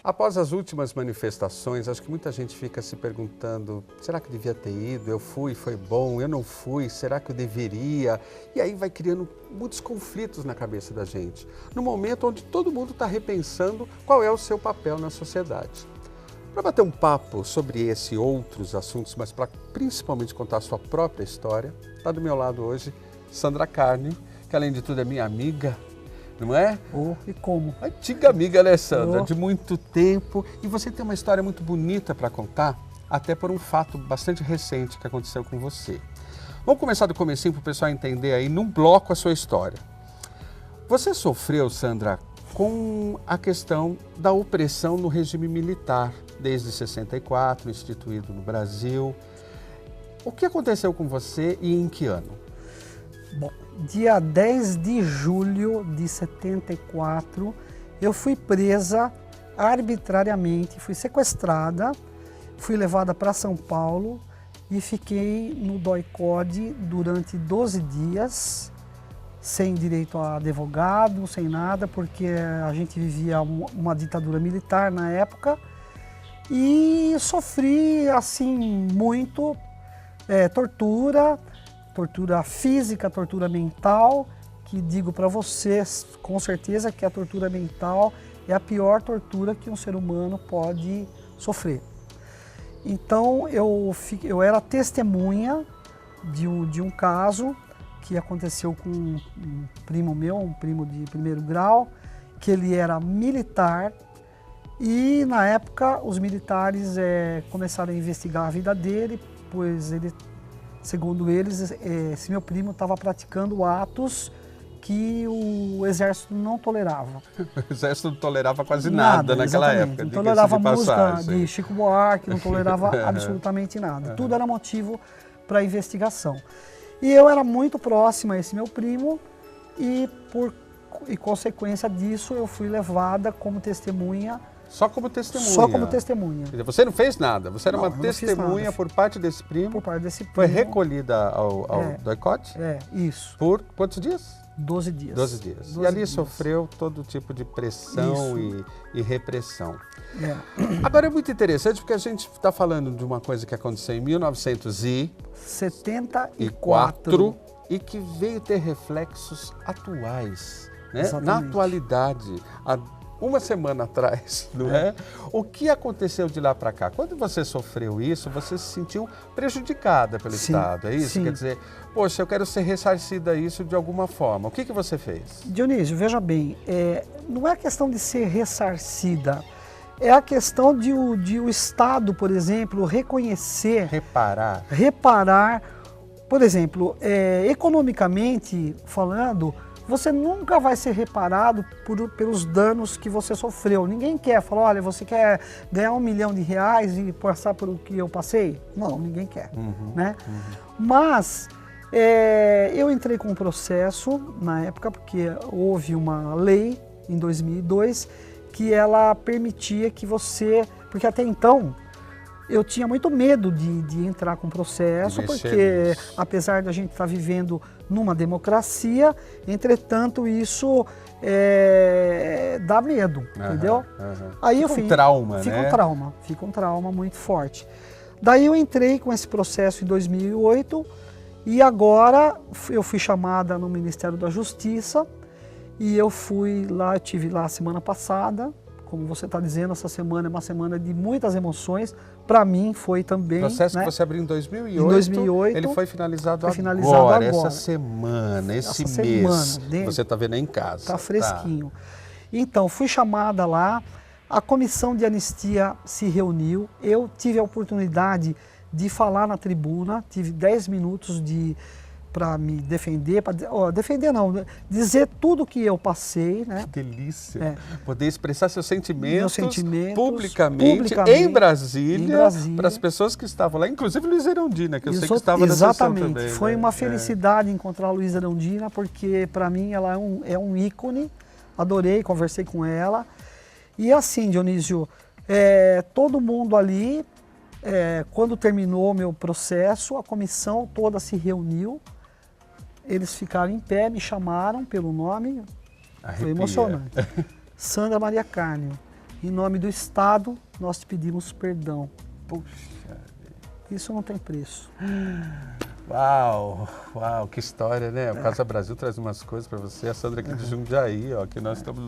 Após as últimas manifestações, acho que muita gente fica se perguntando, será que eu devia ter ido? Eu fui, foi bom, eu não fui, será que eu deveria? E aí vai criando muitos conflitos na cabeça da gente, no momento onde todo mundo está repensando qual é o seu papel na sociedade. Para bater um papo sobre esse e outros assuntos, mas para principalmente contar a sua própria história, está do meu lado hoje Sandra Carne, que além de tudo é minha amiga, não é? E como? Antiga amiga, né, Sandra? De muito tempo. E você tem uma história muito bonita para contar, até por um fato bastante recente que aconteceu com você. Vamos começar do comecinho para o pessoal entender aí, num bloco, a sua história. Você sofreu, Sandra, com a questão da opressão no regime militar, desde 64, instituído no Brasil. O que aconteceu com você e em que ano? Bom, dia 10 de julho de 74, eu fui presa arbitrariamente, fui sequestrada, fui levada para São Paulo e fiquei no DOI-CODE durante 12 dias, sem direito a advogado, sem nada, porque a gente vivia uma ditadura militar na época e sofri, assim, muito tortura física, tortura mental, que digo para vocês com certeza que a tortura mental é a pior tortura que um ser humano pode sofrer. Então eu era testemunha de um caso que aconteceu com um primo meu, um primo de primeiro grau, que ele era militar e na época os militares começaram a investigar a vida dele, pois ele, segundo eles, esse meu primo estava praticando atos que o exército não tolerava. O exército não tolerava quase nada naquela época. Não tolerava música de Chico Buarque, não tolerava absolutamente nada. Tudo era motivo para a investigação. E eu era muito próxima a esse meu primo e, por consequência disso, eu fui levada como testemunha. Só como testemunha? Só como testemunha. Você não fez nada, você era uma testemunha por parte desse primo? Por parte desse primo. Foi recolhida ao DOI-CODE? Isso. Por quantos dias? 12 dias. 12 dias. E ali sofreu todo tipo de pressão e repressão. Agora é muito interessante porque a gente está falando de uma coisa que aconteceu em 1974 e que veio ter reflexos atuais, né? Na atualidade, uma semana atrás, não é? O que aconteceu de lá para cá? Quando você sofreu isso, você se sentiu prejudicada pelo Estado, é isso? Sim. Quer dizer, poxa, eu quero ser ressarcida a isso de alguma forma. O que você fez? Dionísio, veja bem, não é a questão de ser ressarcida, é a questão de o Estado, por exemplo, reconhecer... Reparar, por exemplo, economicamente falando, você nunca vai ser reparado pelos danos que você sofreu. Ninguém quer falar, olha, você quer ganhar R$1 milhão e passar por o que eu passei? Não, ninguém quer, né? Mas eu entrei com um processo na época, porque houve uma lei em 2002 que ela permitia que você... Porque até então eu tinha muito medo de entrar com processo, porque apesar de a gente estar vivendo numa democracia, entretanto isso dá medo, entendeu? Aí fica um trauma, né? Fica um trauma muito forte. Daí eu entrei com esse processo em 2008 e agora eu fui chamada no Ministério da Justiça e eu fui lá, eu estive lá semana passada. Como você está dizendo, essa semana é uma semana de muitas emoções. Para mim foi também. O processo que você abriu em 2008, ele foi finalizado agora, essa semana, esse mês. Você está vendo aí em casa. Está fresquinho. Então, fui chamada lá, a comissão de anistia se reuniu, eu tive a oportunidade de falar na tribuna, tive 10 minutos para me defender, dizer tudo que eu passei, né? Que delícia! Poder expressar seus sentimentos, publicamente em Brasília, para as pessoas que estavam lá, inclusive Luiz Erundina, que eu sei que estava na sessão também. Exatamente, foi uma felicidade encontrar a Luiz Erundina, porque para mim ela é um ícone, adorei, conversei com ela. E assim, Dionísio, todo mundo ali quando terminou o meu processo, a comissão toda se reuniu, eles ficaram em pé, me chamaram pelo nome, foi emocionante. Sandra Maria Cárnio, em nome do Estado, nós te pedimos perdão. Puxa. Isso não tem preço. Uau, que história, né? O Casa Brasil traz umas coisas para você. A Sandra aqui de Jundiaí, ó, que nós estamos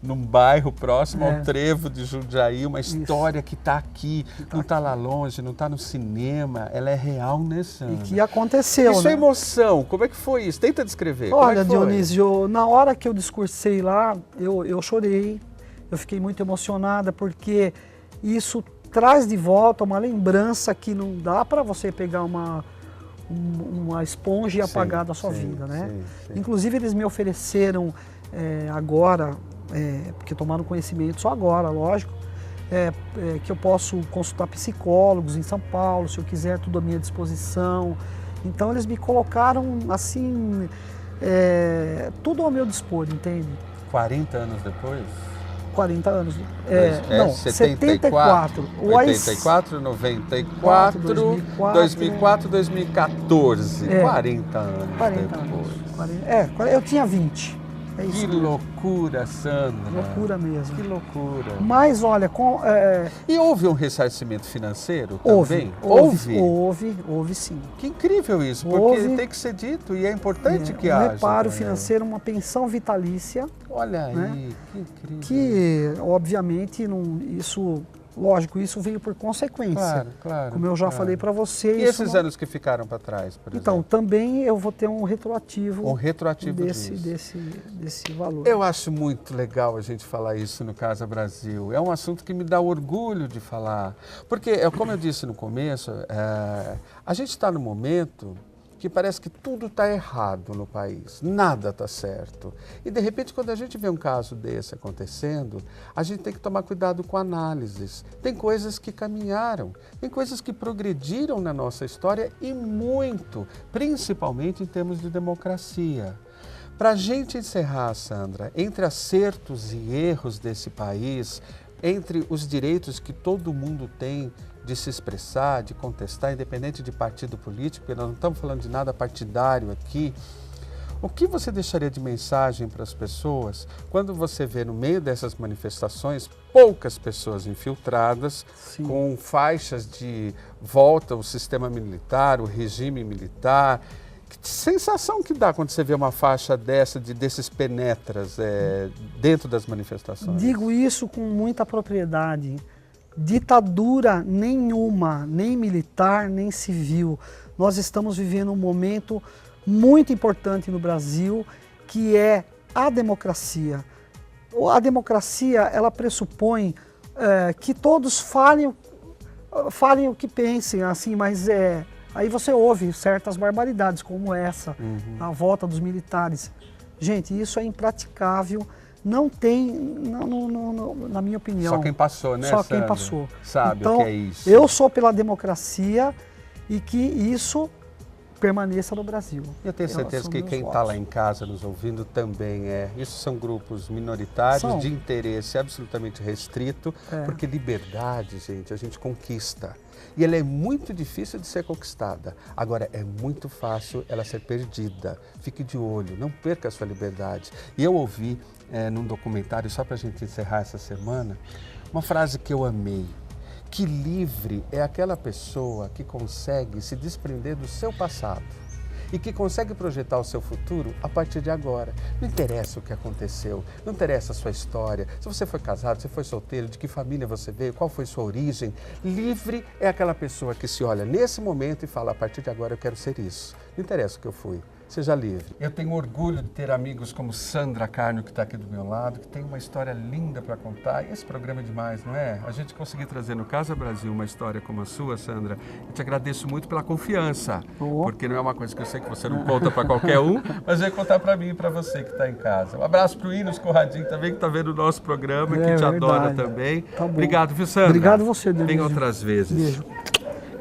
num bairro próximo ao trevo de Jundiaí, uma história que está aqui, não está lá longe, não está no cinema, ela é real, né, Sandra? E que aconteceu, Isso né? é emoção, como é que foi isso? Tenta descrever. Olha, Dionísio, na hora que eu discursei lá, eu chorei, eu fiquei muito emocionada, porque isso traz de volta uma lembrança que não dá para você pegar uma esponja e apagar da sua vida, né? Sim. Inclusive eles me ofereceram agora, porque tomaram conhecimento só agora, lógico, que eu posso consultar psicólogos em São Paulo, se eu quiser, tudo à minha disposição. Então eles me colocaram assim, tudo ao meu dispor, entende? 40 anos depois? 40 anos. Não, 74. 84, 94, 2004, 2014. 40 anos 40 depois. Anos. Eu tinha 20. Que loucura, Sandra. Loucura mesmo. Que loucura. Mas olha, E houve um ressarcimento financeiro também? Houve sim. Que incrível isso, porque tem que ser dito e é importante que haja. Um reparo financeiro, uma pensão vitalícia. Olha aí, né? Que incrível. Que, obviamente, lógico, isso veio por consequência. Claro. Como eu já falei para você. E esses anos que ficaram para trás, por exemplo? Então, também eu vou ter um retroativo. Desse valor. Eu acho muito legal a gente falar isso no Casa Brasil. É um assunto que me dá orgulho de falar. Porque, como eu disse no começo, a gente está no momento que parece que tudo está errado no país, nada está certo. E, de repente, quando a gente vê um caso desse acontecendo, a gente tem que tomar cuidado com análises. Tem coisas que caminharam, tem coisas que progrediram na nossa história e muito, principalmente em termos de democracia. Para a gente encerrar, Sandra, entre acertos e erros desse país, entre os direitos que todo mundo tem de se expressar, de contestar, independente de partido político, porque nós não estamos falando de nada partidário aqui, o que você deixaria de mensagem para as pessoas quando você vê no meio dessas manifestações poucas pessoas infiltradas, Sim. com faixas de volta ao sistema militar, o regime militar? Que sensação que dá quando você vê uma faixa desses penetras dentro das manifestações? Digo isso com muita propriedade. Ditadura nenhuma, nem militar, nem civil. Nós estamos vivendo um momento muito importante no Brasil, que é a democracia. A democracia, ela pressupõe que todos falem o que pensem, assim, mas aí você ouve certas barbaridades como essa, a volta dos militares. Gente, isso é impraticável. Não tem, na minha opinião. Só quem passou, né, Só Sandra? quem passou. Sabe então, o que é isso. Eu sou pela democracia e que isso permaneça no Brasil. Eu tenho certeza que quem está lá em casa nos ouvindo também é. Isso são grupos minoritários de interesse absolutamente restrito, porque liberdade, gente, a gente conquista. E ela é muito difícil de ser conquistada. Agora, é muito fácil ela ser perdida. Fique de olho, não perca a sua liberdade. E eu ouvi num documentário, só para a gente encerrar essa semana, uma frase que eu amei. Que livre é aquela pessoa que consegue se desprender do seu passado e que consegue projetar o seu futuro a partir de agora. Não interessa o que aconteceu, não interessa a sua história, se você foi casado, se foi solteiro, de que família você veio, qual foi sua origem. Livre é aquela pessoa que se olha nesse momento e fala, a partir de agora eu quero ser isso. Não interessa o que eu fui. Seja livre. Eu tenho orgulho de ter amigos como Sandra Cárnio, que está aqui do meu lado, que tem uma história linda para contar. E esse programa é demais, não é? A gente conseguir trazer no Casa Brasil uma história como a sua, Sandra, eu te agradeço muito pela confiança. Porque não é uma coisa que eu sei que você não conta para qualquer um, mas vai contar para mim e para você que está em casa. Um abraço para o Inos Corradinho também, que está vendo o nosso programa, que te adora também. Tá, obrigado, viu, Sandra? Obrigado você, Deus. Vem outras vezes. Beijo.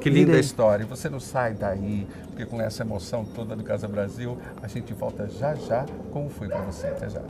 Que linda história. Você não sai daí, porque com essa emoção toda do Casa Brasil, a gente volta já já, como foi para você. Até já.